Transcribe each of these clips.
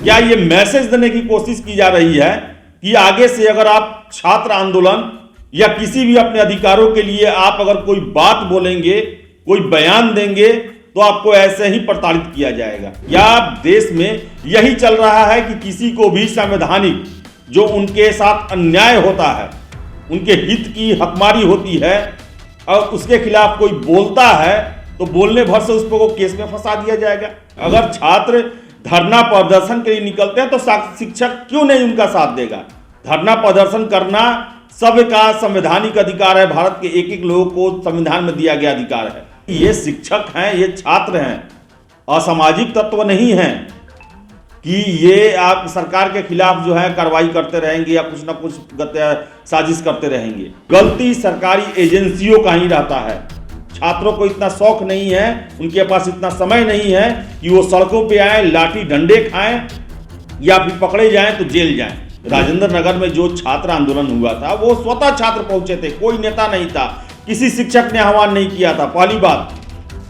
क्या ये मैसेज देने की कोशिश की जा रही है कि आगे से अगर आप छात्र आंदोलन या किसी भी अपने अधिकारों के लिए आप अगर कोई बात बोलेंगे, कोई बयान देंगे, तो आपको ऐसे ही प्रताड़ित किया जाएगा? या देश में यही चल रहा है कि किसी को भी संवैधानिक जो उनके साथ अन्याय होता है, उनके हित की हकमारी होती है और उसके खिलाफ कोई बोलता है तो बोलने भर से उसको केस में फंसा दिया जाएगा? अगर छात्र धरना प्रदर्शन के लिए निकलते हैं तो शिक्षक क्यों नहीं उनका साथ देगा? धरना प्रदर्शन करना सबका संवैधानिक अधिकार है। भारत के एक एक लोगों को संविधान में दिया गया अधिकार है। ये शिक्षक हैं, ये छात्र हैं, असामाजिक तत्व नहीं हैं कि ये आप सरकार के खिलाफ जो है कार्रवाई करते रहेंगे या कुछ ना कुछ साजिश करते रहेंगे। गलती सरकारी एजेंसियों का ही रहता है। छात्रों को इतना शौक नहीं है, उनके पास इतना समय नहीं है कि वो सड़कों पे आए, लाठी डंडे खाएं या फिर पकड़े जाएं तो जेल जाएं। राजेंद्र नगर में जो छात्र आंदोलन हुआ था वो स्वतः छात्र पहुंचे थे, कोई नेता नहीं था, किसी शिक्षक ने आह्वान नहीं किया था। पहली बात,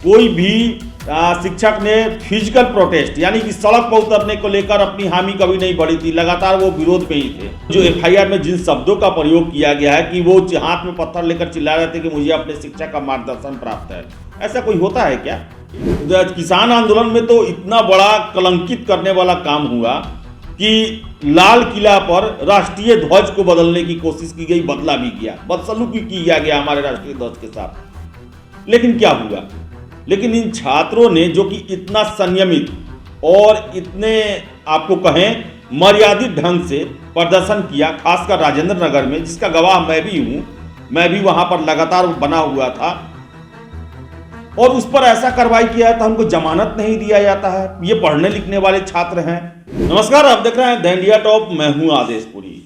कोई भी शिक्षक ने फिजिकल प्रोटेस्ट यानी कि सड़क पर उतरने को लेकर अपनी हामी कभी नहीं बढ़ी थी, लगातार वो विरोध में ही थे। जो एफआईआर में जिन शब्दों का प्रयोग किया गया है कि वो हाथ में पत्थर लेकर चिल्ला रहे थे कि मुझे अपने शिक्षक का मार्गदर्शन प्राप्त है, ऐसा कोई होता है क्या? किसान आंदोलन में तो इतना बड़ा कलंकित करने वाला काम हुआ कि लाल किला पर राष्ट्रीय ध्वज को बदलने की कोशिश की गई, बदला भी गया, बदसलूकी किया गया हमारे राष्ट्रीय ध्वज के साथ। लेकिन क्या हुआ? लेकिन इन छात्रों ने जो कि इतना संयमित और इतने आपको कहें मर्यादित ढंग से प्रदर्शन किया, खासकर राजेंद्र नगर में, जिसका गवाह मैं भी हूं, मैं भी वहां पर लगातार बना हुआ था, और उस पर ऐसा कार्रवाई किया है तो हमको जमानत नहीं दिया जाता है। ये पढ़ने लिखने वाले छात्र हैं। नमस्कार, आप देख रहे हैं द इंडिया टॉप, मैं हूं आदेशपुरी।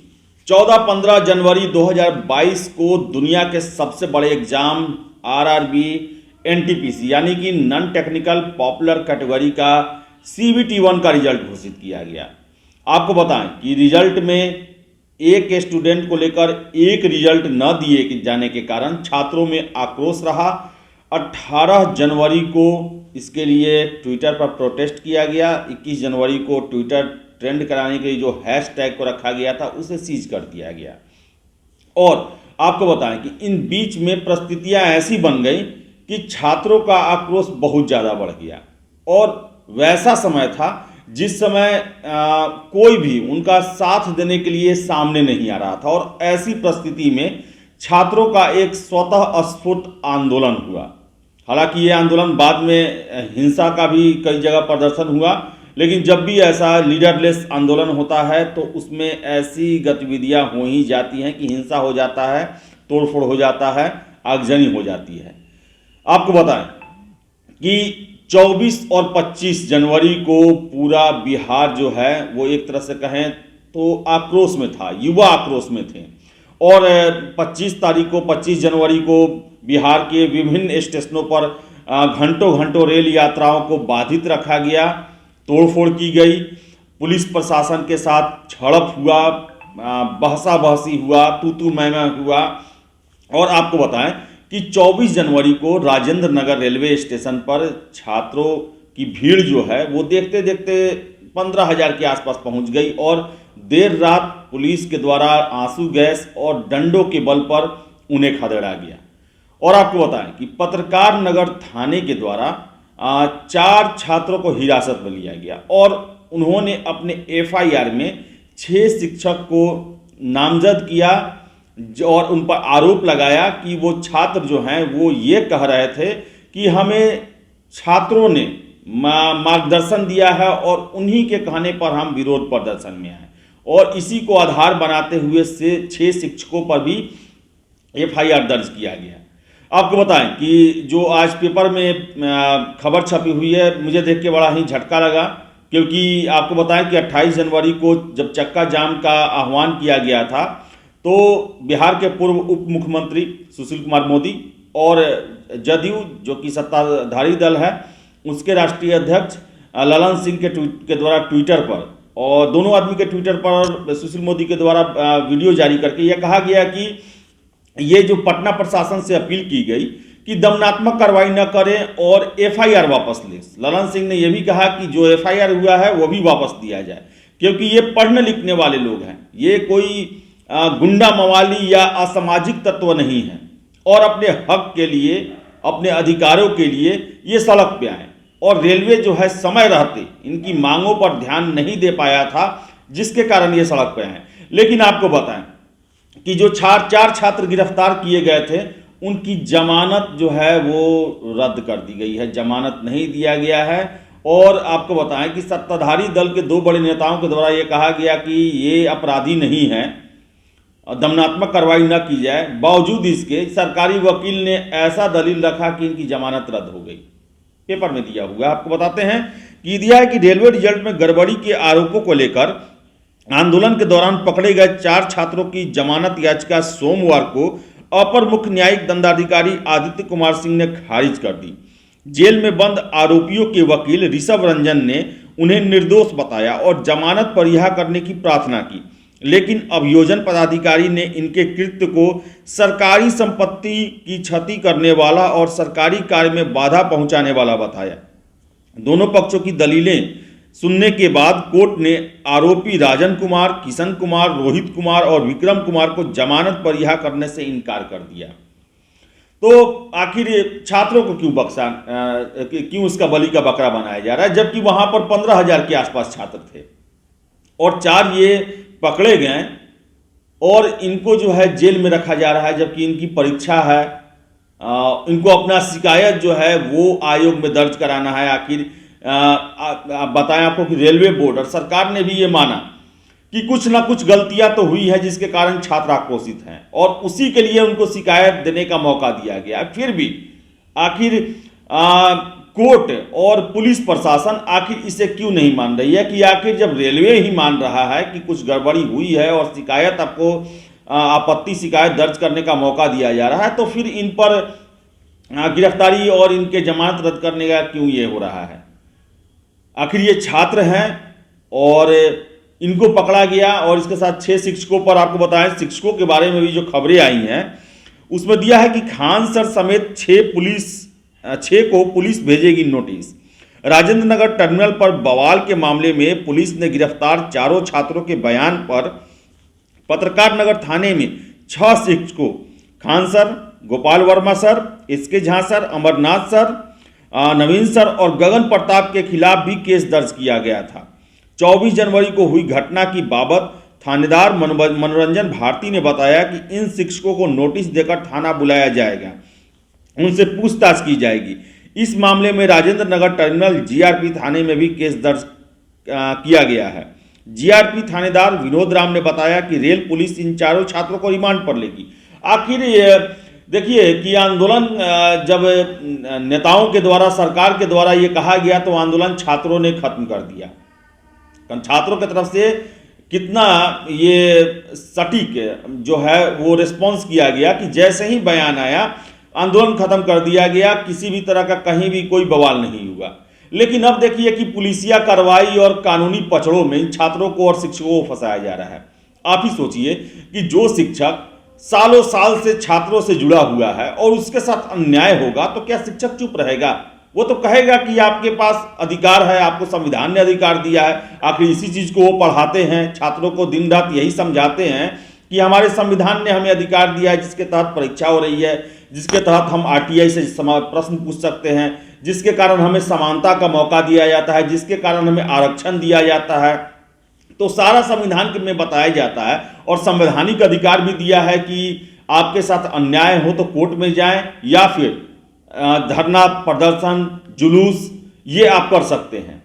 14-15 जनवरी 2022 को दुनिया के सबसे बड़े एग्जाम आरआरबी एनटीपीसी यानी कि नॉन टेक्निकल पॉपुलर कैटेगरी का सीबीटी 1 का रिजल्ट घोषित किया गया। आपको बताएं कि रिजल्ट में एक स्टूडेंट को लेकर एक रिजल्ट न दिए जाने के कारण छात्रों में आक्रोश रहा। 18 जनवरी को इसके लिए ट्विटर पर प्रोटेस्ट किया गया। 21 जनवरी को ट्विटर ट्रेंड कराने के लिए जो हैशटैग को रखा गया था उसे सीज कर दिया गया। और आपको बताएं कि इन बीच में परिस्थितियां ऐसी बन गई कि छात्रों का आक्रोश बहुत ज़्यादा बढ़ गया, और वैसा समय था जिस समय कोई भी उनका साथ देने के लिए सामने नहीं आ रहा था। और ऐसी परिस्थिति में छात्रों का एक स्वतः स्फूर्त आंदोलन हुआ। हालांकि ये आंदोलन बाद में हिंसा का भी कई जगह प्रदर्शन हुआ, लेकिन जब भी ऐसा लीडरलेस आंदोलन होता है तो उसमें ऐसी गतिविधियां हो ही जाती हैं कि हिंसा हो जाता है, तोड़फोड़ हो जाता है, आगजनी हो जाती है। आपको बताएं कि 24 और 25 जनवरी को पूरा बिहार जो है वो एक तरह से कहें तो आक्रोश में था, युवा आक्रोश में थे। और 25 जनवरी को बिहार के विभिन्न स्टेशनों पर घंटों घंटों रेल यात्राओं को बाधित रखा गया, तोड़फोड़ की गई, पुलिस प्रशासन के साथ झड़प हुआ, बहसा बहसी हुआ, तू मैं हुआ। और आपको बताएं कि 24 जनवरी को राजेंद्र नगर रेलवे स्टेशन पर छात्रों की भीड़ जो है वो देखते देखते 15,000 के आसपास पहुंच गई, और देर रात पुलिस के द्वारा आंसू गैस और डंडों के बल पर उन्हें खदेड़ा गया। और आपको बताएं कि पत्रकार नगर थाने के द्वारा 4 छात्रों को हिरासत में लिया गया, और उन्होंने अपने एफआईआर में 6 शिक्षक को नामजद किया और उन पर आरोप लगाया कि वो छात्र जो हैं वो ये कह रहे थे कि हमें छात्रों ने मार्गदर्शन दिया है और उन्हीं के कहने पर हम विरोध प्रदर्शन में आए, और इसी को आधार बनाते हुए से 6 शिक्षकों पर भी एफआईआर दर्ज किया गया। आपको बताएं कि जो आज पेपर में खबर छपी हुई है, मुझे देख के बड़ा ही झटका लगा, क्योंकि आपको बताएं कि 28 जनवरी को जब चक्का जाम का आह्वान किया गया था तो बिहार के पूर्व उप मुख्यमंत्री सुशील कुमार मोदी और जदयू जो कि सत्ताधारी दल है उसके राष्ट्रीय अध्यक्ष ललन सिंह के द्वारा ट्विटर पर, और दोनों आदमी के ट्विटर पर सुशील मोदी के द्वारा वीडियो जारी करके यह कहा गया कि ये जो पटना प्रशासन से अपील की गई कि दमनात्मक कार्रवाई न करें और एफआईआर वापस लें। ललन सिंह ने यह भी कहा कि जो एफआईआर हुआ है वो भी वापस दिया जाए, क्योंकि ये पढ़ने लिखने वाले लोग हैं, ये कोई गुंडा मवाली या असामाजिक तत्व नहीं है, और अपने हक के लिए, अपने अधिकारों के लिए ये सड़क पे आए। और रेलवे जो है समय रहते इनकी मांगों पर ध्यान नहीं दे पाया था, जिसके कारण ये सड़क पे आए। लेकिन आपको बताएं कि जो चार छात्र गिरफ्तार किए गए थे, उनकी जमानत जो है वो रद्द कर दी गई है, जमानत नहीं दिया गया है। और आपको बताएं कि सत्ताधारी दल के 2 बड़े नेताओं के द्वारा ये कहा गया कि ये अपराधी नहीं है, दमनात्मक कार्रवाई न की जाए। बावजूद इसके सरकारी वकील ने ऐसा दलील रखा कि इनकी जमानत रद्द हो गई। पेपर में दिया हुआ आपको बताते हैं कि दिया है कि रेलवे रिजल्ट में गड़बड़ी के आरोपों को लेकर आंदोलन के दौरान पकड़े गए 4 छात्रों की जमानत याचिका सोमवार को अपर मुख्य न्यायिक दंडाधिकारी आदित्य कुमार सिंह ने खारिज कर दी। जेल में बंद आरोपियों के वकील ऋषभ रंजन ने उन्हें निर्दोष बताया और जमानत पर रिहा करने की प्रार्थना की, लेकिन अभियोजन पदाधिकारी ने इनके कृत्य को सरकारी संपत्ति की क्षति करने वाला और सरकारी कार्य में बाधा पहुंचाने वाला बताया। दोनों पक्षों की दलीलें सुनने के बाद कोर्ट ने आरोपी राजन कुमार, किशन कुमार, रोहित कुमार और विक्रम कुमार को जमानत पर रिहा करने से इनकार कर दिया। तो आखिर छात्रों को क्यों बक्सा, क्यों इसका बलि का बकरा बनाया जा रहा है, जबकि वहां पर 15,000 के आसपास छात्र थे और 4 ये पकड़े गए और इनको जो है जेल में रखा जा रहा है, जबकि इनकी परीक्षा है। इनको अपना शिकायत जो है वो आयोग में दर्ज कराना है। आखिर बताएं आपको कि रेलवे बोर्ड और सरकार ने भी ये माना कि कुछ ना कुछ गलतियां तो हुई है जिसके कारण छात्र आक्रोशित हैं, और उसी के लिए उनको शिकायत देने का मौका दिया गया। फिर भी आखिर कोर्ट और पुलिस प्रशासन आखिर इसे क्यों नहीं मान रही है, कि आखिर जब रेलवे ही मान रहा है कि कुछ गड़बड़ी हुई है और शिकायत आपको आपत्ति शिकायत दर्ज करने का मौका दिया जा रहा है, तो फिर इन पर गिरफ्तारी और इनके जमानत रद्द करने का क्यों ये हो रहा है। आखिर ये छात्र हैं और इनको पकड़ा गया, और इसके साथ 6 शिक्षकों पर आपको बताएं, शिक्षकों के बारे में भी जो खबरें आई हैं उसमें दिया है कि खान सर समेत 6 को पुलिस भेजेगी नोटिस। राजेंद्र नगर टर्मिनल पर बवाल के मामले में पुलिस ने गिरफ्तार 4 छात्रों के बयान पर पत्रकार नगर थाने में 6 शिक्षकों Khan sir, Gopal Verma sir, SK Jha sir, Amarnath sir, Naveen sir और गगन प्रताप के खिलाफ भी केस दर्ज किया गया था। 24 जनवरी को हुई घटना की बाबत थानेदार मनोरंजन भारती ने बताया कि इन शिक्षकों को नोटिस देकर थाना बुलाया जाएगा, उनसे पूछताछ की जाएगी। इस मामले में राजेंद्र नगर टर्मिनल जीआरपी थाने में भी केस दर्ज किया गया है। जीआरपी थानेदार विनोद राम ने बताया कि रेल पुलिस इन 4 छात्रों को रिमांड पर लेगी। आखिर देखिए कि आंदोलन जब नेताओं के द्वारा, सरकार के द्वारा ये कहा गया, तो आंदोलन छात्रों ने खत्म कर दिया। छात्रों की तरफ से कितना ये सटीक जो है वो रिस्पॉन्स किया गया कि जैसे ही बयान आया आंदोलन खत्म कर दिया गया, किसी भी तरह का कहीं भी कोई बवाल नहीं हुआ। लेकिन अब देखिए कि पुलिसिया कार्रवाई और कानूनी पचड़ों में इन छात्रों को और शिक्षकों को फंसाया जा रहा है। आप ही सोचिए कि जो शिक्षक सालों साल से छात्रों से जुड़ा हुआ है और उसके साथ अन्याय होगा तो क्या शिक्षक चुप रहेगा? वो तो कहेगा कि आपके पास अधिकार है, आपको संविधान ने अधिकार दिया है। आखिर इसी चीज को वो पढ़ाते हैं, छात्रों को दिन रात यही समझाते हैं कि हमारे संविधान ने हमें अधिकार दिया है, जिसके तहत परीक्षा हो रही है, जिसके तहत हम आरटीआई से प्रश्न पूछ सकते हैं, जिसके कारण हमें समानता का मौका दिया जाता है, जिसके कारण हमें आरक्षण दिया जाता है। तो सारा संविधान में बताया जाता है और संवैधानिक अधिकार भी दिया है कि आपके साथ अन्याय हो तो कोर्ट में जाएं या फिर धरना प्रदर्शन जुलूस ये आप कर सकते हैं।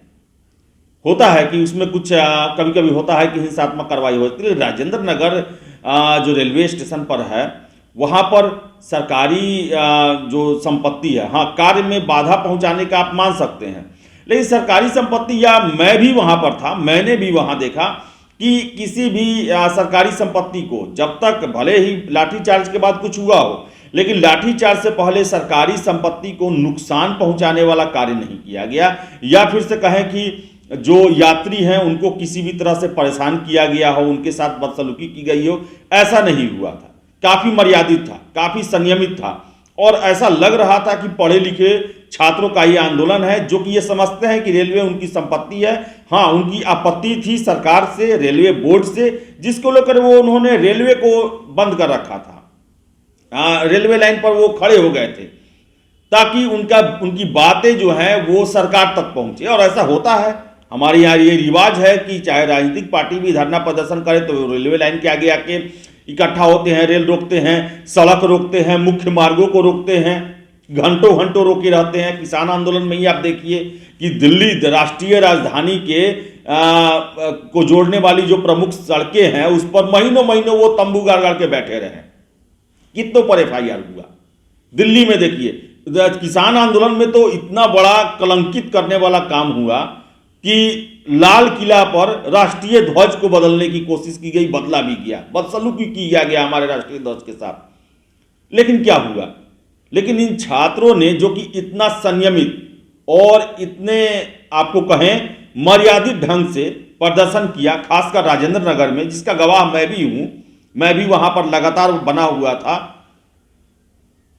होता है कि उसमें कुछ कभी कभी होता है कि हिंसात्मक कार्रवाई होती है। राजेंद्र नगर जो रेलवे स्टेशन पर है वहाँ पर सरकारी जो संपत्ति है, हाँ, कार्य में बाधा पहुँचाने का आप मान सकते हैं, लेकिन सरकारी संपत्ति, या मैं भी वहाँ पर था, मैंने भी वहाँ देखा कि किसी भी सरकारी संपत्ति को जब तक भले ही लाठीचार्ज के बाद कुछ हुआ हो, लेकिन लाठीचार्ज से पहले सरकारी संपत्ति को नुकसान पहुंचाने वाला कार्य नहीं किया गया, या फिर से कहें कि जो यात्री हैं उनको किसी भी तरह से परेशान किया गया हो, उनके साथ बदसलूकी की गई हो, ऐसा नहीं हुआ था। काफ़ी मर्यादित था, काफ़ी संयमित था और ऐसा लग रहा था कि पढ़े लिखे छात्रों का ये आंदोलन है, जो कि ये समझते हैं कि रेलवे उनकी संपत्ति है। हाँ, उनकी आपत्ति थी सरकार से, रेलवे बोर्ड से, जिसको लेकर वो उन्होंने रेलवे को बंद कर रखा था। रेलवे लाइन पर वो खड़े हो गए थे ताकि उनकी बातें जो हैं वो सरकार तक पहुंचे। और ऐसा होता है, हमारे यहाँ ये रिवाज है कि चाहे राजनीतिक पार्टी भी धरना प्रदर्शन करे तो रेलवे लाइन के आगे आके इकट्ठा होते हैं, रेल रोकते हैं, सड़क रोकते हैं, मुख्य मार्गों को रोकते हैं, घंटों घंटों रोके रहते हैं। किसान आंदोलन में ही आप देखिए कि दिल्ली राष्ट्रीय राजधानी के को जोड़ने वाली जो प्रमुख सड़कें हैं उस पर महीनों महीनों वो तंबू गाड़ गाड़ के बैठे रहे। कितनों पर FIR हुआ दिल्ली में। देखिए किसान आंदोलन में तो इतना बड़ा कलंकित करने वाला काम हुआ कि लाल किला पर राष्ट्रीय ध्वज को बदलने की कोशिश की गई, बदला भी गया, बदसलूकी किया गया हमारे राष्ट्रीय ध्वज के साथ। लेकिन क्या हुआ? लेकिन इन छात्रों ने जो कि इतना संयमित और इतने आपको कहें मर्यादित ढंग से प्रदर्शन किया, खासकर राजेंद्र नगर में, जिसका गवाह मैं भी हूं, मैं भी वहां पर लगातार बना हुआ था,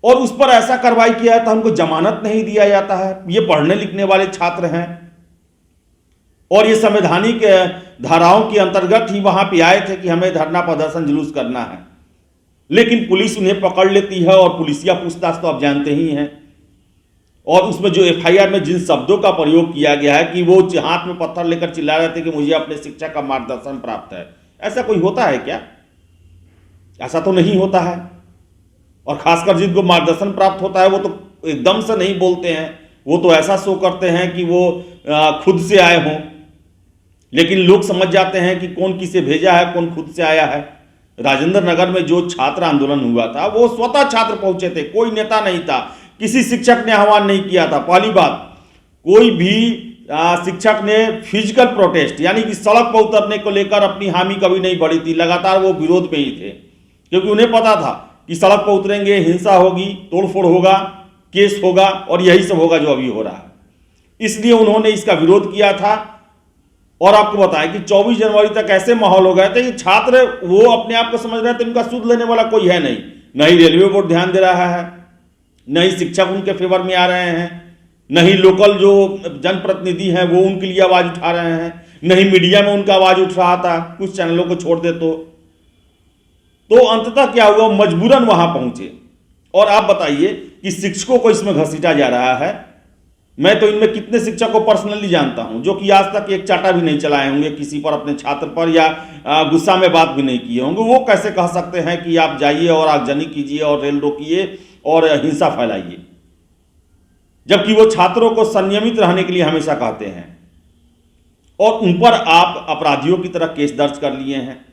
और उस पर ऐसा कार्रवाई किया था, उनको जमानत नहीं दिया जाता है। ये पढ़ने लिखने वाले छात्र हैं और ये संवैधानिक धाराओं के अंतर्गत ही वहां पे आए थे कि हमें धरना प्रदर्शन जुलूस करना है। लेकिन पुलिस उन्हें पकड़ लेती है और पुलिसिया पूछताछ तो आप जानते ही हैं। और उसमें जो FIR में जिन शब्दों का प्रयोग किया गया है कि वो हाथ में पत्थर लेकर चिल्ला रहे थे कि मुझे अपने शिक्षक का मार्गदर्शन प्राप्त है। ऐसा कोई होता है क्या? ऐसा तो नहीं होता है। और खासकर जिनको मार्गदर्शन प्राप्त होता है वो तो एकदम से नहीं बोलते हैं, वो तो ऐसा शो करते हैं कि वो खुद से आए हों। लेकिन लोग समझ जाते हैं कि कौन किसे भेजा है, कौन खुद से आया है। राजेंद्र नगर में जो छात्र आंदोलन हुआ था वो स्वतः छात्र पहुंचे थे, कोई नेता नहीं था, किसी शिक्षक ने आह्वान नहीं किया था। पहली बात, कोई भी शिक्षक ने फिजिकल प्रोटेस्ट यानी कि सड़क पर उतरने को लेकर अपनी हामी कभी नहीं बढ़ी थी। लगातार वो विरोध में ही थे, क्योंकि उन्हें पता था कि सड़क पर उतरेंगे, हिंसा होगी, तोड़फोड़ होगा, केस होगा, और यही सब होगा जो अभी हो रहा है। इसलिए उन्होंने इसका विरोध किया था। और आपको बताएं कि 24 जनवरी तक ऐसे माहौल हो गए थे कि छात्र वो अपने आप को समझ रहे थे उनका सुध लेने वाला कोई है नहीं। न ही रेलवे बोर्ड ध्यान दे रहा है, न ही शिक्षक उनके फेवर में आ रहे हैं, न ही लोकल जो जनप्रतिनिधि हैं वो उनके लिए आवाज उठा रहे हैं, न ही मीडिया में उनका आवाज उठ रहा था, कुछ चैनलों को छोड़ दे तो अंततः क्या हुआ, मजबूरन वहां पहुंचे। और आप बताइए कि शिक्षकों को इसमें घसीटा जा रहा है। मैं तो इनमें कितने शिक्षक को पर्सनली जानता हूं जो कि आज तक एक चाटा भी नहीं चलाए होंगे किसी पर, अपने छात्र पर, या गुस्सा में बात भी नहीं किए होंगे। वो कैसे कह सकते हैं कि आप जाइए और आगजनी कीजिए और रेल रोकिए और हिंसा फैलाइए, जबकि वो छात्रों को संयमित रहने के लिए हमेशा कहते हैं। और उन पर आप अपराधियों की तरह केस दर्ज कर लिए हैं।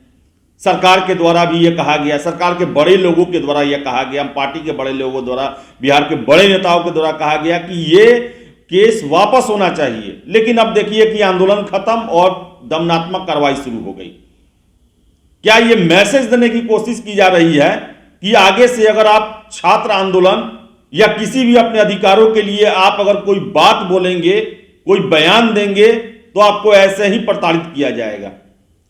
सरकार के द्वारा भी यह कहा गया, सरकार के बड़े लोगों के द्वारा यह कहा गया, पार्टी के बड़े लोगों द्वारा, बिहार के बड़े नेताओं के द्वारा कहा गया कि ये केस वापस होना चाहिए। लेकिन अब देखिए कि आंदोलन खत्म और दमनात्मक कार्रवाई शुरू हो गई। क्या ये मैसेज देने की कोशिश की जा रही है कि आगे से अगर आप छात्र आंदोलन या किसी भी अपने अधिकारों के लिए आप अगर कोई बात बोलेंगे, कोई बयान देंगे, तो आपको ऐसे ही प्रताड़ित किया जाएगा?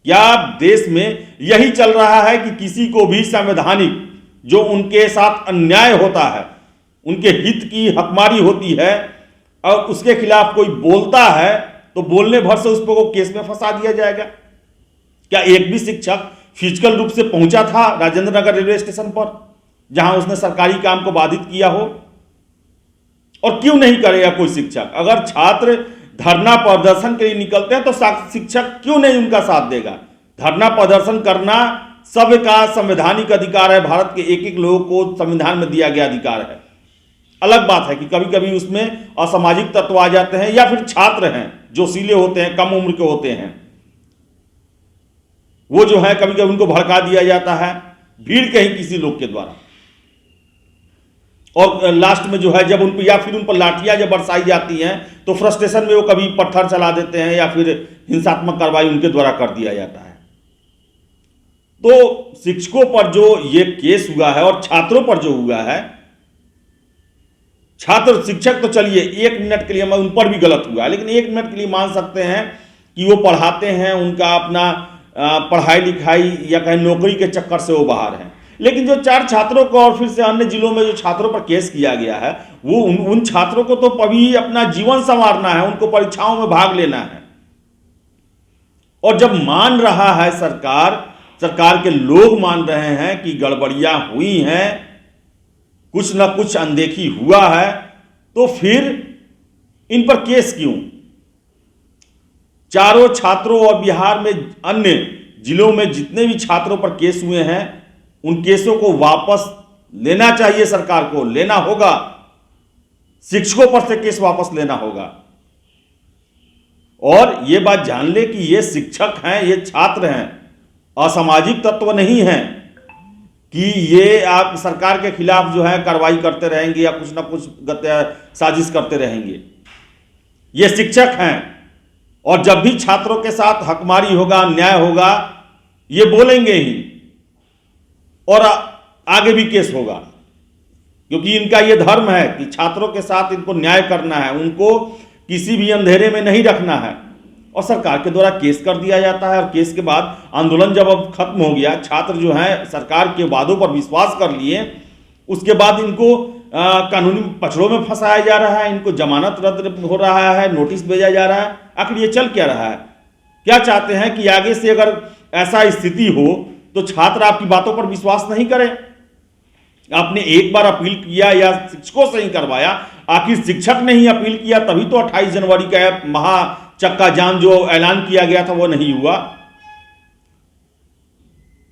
क्या देश में यही चल रहा है कि किसी को भी संवैधानिक जो उनके साथ अन्याय होता है, उनके हित की हकमारी होती है, और उसके खिलाफ कोई बोलता है तो बोलने भर से उस पर को केस में फंसा दिया जाएगा? क्या एक भी शिक्षक फिजिकल रूप से पहुंचा था राजेंद्र नगर रेलवे स्टेशन पर जहां उसने सरकारी काम को बाधित किया हो? और क्यों नहीं करेगा कोई शिक्षक? अगर छात्र धरना प्रदर्शन के लिए निकलते हैं तो शिक्षक क्यों नहीं उनका साथ देगा? धरना प्रदर्शन करना सबका संवैधानिक अधिकार है। भारत के एक एक लोगों को संविधान में दिया गया अधिकार है। अलग बात है कि कभी कभी उसमें असामाजिक तत्व आ जाते हैं, या फिर छात्र हैं जो सीले होते हैं, कम उम्र के होते हैं, वो जो है कभी कभी उनको भड़का दिया जाता है भीड़ के ही किसी लोग के द्वारा। और लास्ट में जो है जब उन पर या फिर उन पर लाठियां जब बरसाई जाती हैं तो फ्रस्ट्रेशन में वो कभी पत्थर चला देते हैं या फिर हिंसात्मक कार्रवाई उनके द्वारा कर दिया जाता है। तो शिक्षकों पर जो ये केस हुआ है और छात्रों पर जो हुआ है, छात्र शिक्षक तो चलिए 1 मिनट के लिए उन पर भी गलत हुआ है, लेकिन 1 मिनट के लिए मान सकते हैं कि वो पढ़ाते हैं, उनका अपना पढ़ाई लिखाई या कहीं नौकरी के चक्कर से वो बाहर हैं। लेकिन जो 4 छात्रों को और फिर से अन्य जिलों में जो छात्रों पर केस किया गया है, वो उन छात्रों को तो अभी अपना जीवन संवारना है, उनको परीक्षाओं में भाग लेना है। और जब मान रहा है सरकार के लोग मान रहे हैं कि गड़बड़ियां हुई हैं, कुछ ना कुछ अनदेखी हुआ है, तो फिर इन पर केस क्यों? चारों छात्रों और बिहार में अन्य जिलों में जितने भी छात्रों पर केस हुए हैं, उन केसों को वापस लेना चाहिए, सरकार को लेना होगा। शिक्षकों पर से केस वापस लेना होगा। और यह बात जान ले कि ये शिक्षक हैं, ये छात्र हैं, असामाजिक तत्व नहीं हैं कि ये आप सरकार के खिलाफ जो है कार्रवाई करते रहेंगे या कुछ ना कुछ साजिश करते रहेंगे। ये शिक्षक हैं और जब भी छात्रों के साथ हकमारी होगा, अन्याय होगा, ये बोलेंगे ही और आगे भी केस होगा, क्योंकि इनका ये धर्म है कि छात्रों के साथ इनको न्याय करना है, उनको किसी भी अंधेरे में नहीं रखना है। और सरकार के द्वारा केस कर दिया जाता है और केस के बाद आंदोलन जब अब खत्म हो गया, छात्र जो हैं सरकार के वादों पर विश्वास कर लिए, उसके बाद इनको कानूनी पचड़ों में फंसाया जा रहा है, इनको जमानत रद्द हो रहा है, नोटिस भेजा जा रहा है। आखिर ये चल क्या रहा है? क्या चाहते हैं कि आगे से अगर ऐसा स्थिति हो तो छात्र आपकी बातों पर विश्वास नहीं करें? आपने एक बार अपील किया या शिक्षकों से ही करवाया, आखिर शिक्षक ने ही अपील किया, तभी तो 28 जनवरी का महाचक्का जाम जो ऐलान किया गया था वो नहीं हुआ।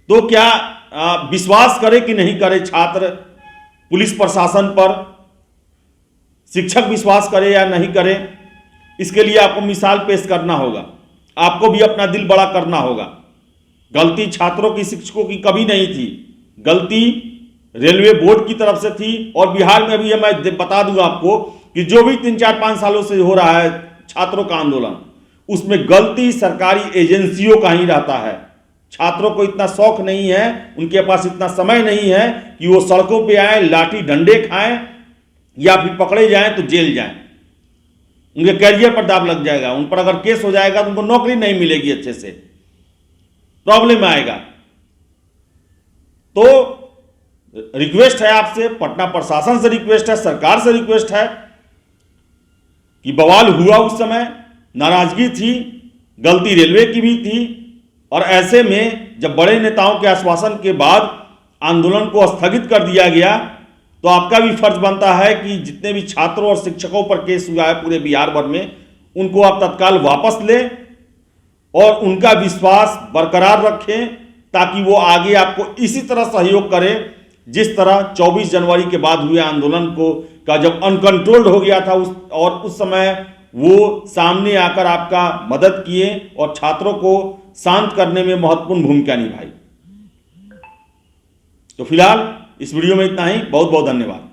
तो क्या विश्वास करे कि नहीं करे छात्र पुलिस प्रशासन पर? शिक्षक विश्वास करे या नहीं करे, इसके लिए आपको मिसाल पेश करना होगा, आपको भी अपना दिल बड़ा करना होगा। गलती छात्रों की, शिक्षकों की कभी नहीं थी, गलती रेलवे बोर्ड की तरफ से थी। और बिहार में भी मैं बता दूं आपको कि जो भी 3-4-5 सालों से हो रहा है छात्रों का आंदोलन, उसमें गलती सरकारी एजेंसियों का ही रहता है। छात्रों को इतना शौक नहीं है, उनके पास इतना समय नहीं है कि वो सड़कों पे आए, लाठी डंडे खाएं या फिर पकड़े जाएं तो जेल जाएं। उनके कैरियर पर दाव लग जाएगा, उन पर अगर केस हो जाएगा तो उनको नौकरी नहीं मिलेगी, अच्छे से प्रॉब्लम आएगा। तो रिक्वेस्ट है आपसे, पटना प्रशासन से रिक्वेस्ट है, सरकार से रिक्वेस्ट है कि बवाल हुआ उस समय, नाराजगी थी, गलती रेलवे की भी थी, और ऐसे में जब बड़े नेताओं के आश्वासन के बाद आंदोलन को स्थगित कर दिया गया, तो आपका भी फर्ज बनता है कि जितने भी छात्रों और शिक्षकों पर केस हुआ है पूरे बिहार भर में, उनको आप तत्काल वापस लें और उनका विश्वास बरकरार रखें, ताकि वो आगे आपको इसी तरह सहयोग करें जिस तरह 24 जनवरी के बाद हुए आंदोलन का जब अनकंट्रोल्ड हो गया था उस समय वो सामने आकर आपका मदद किए और छात्रों को शांत करने में महत्वपूर्ण भूमिका निभाई। तो फिलहाल इस वीडियो में इतना ही। बहुत बहुत धन्यवाद।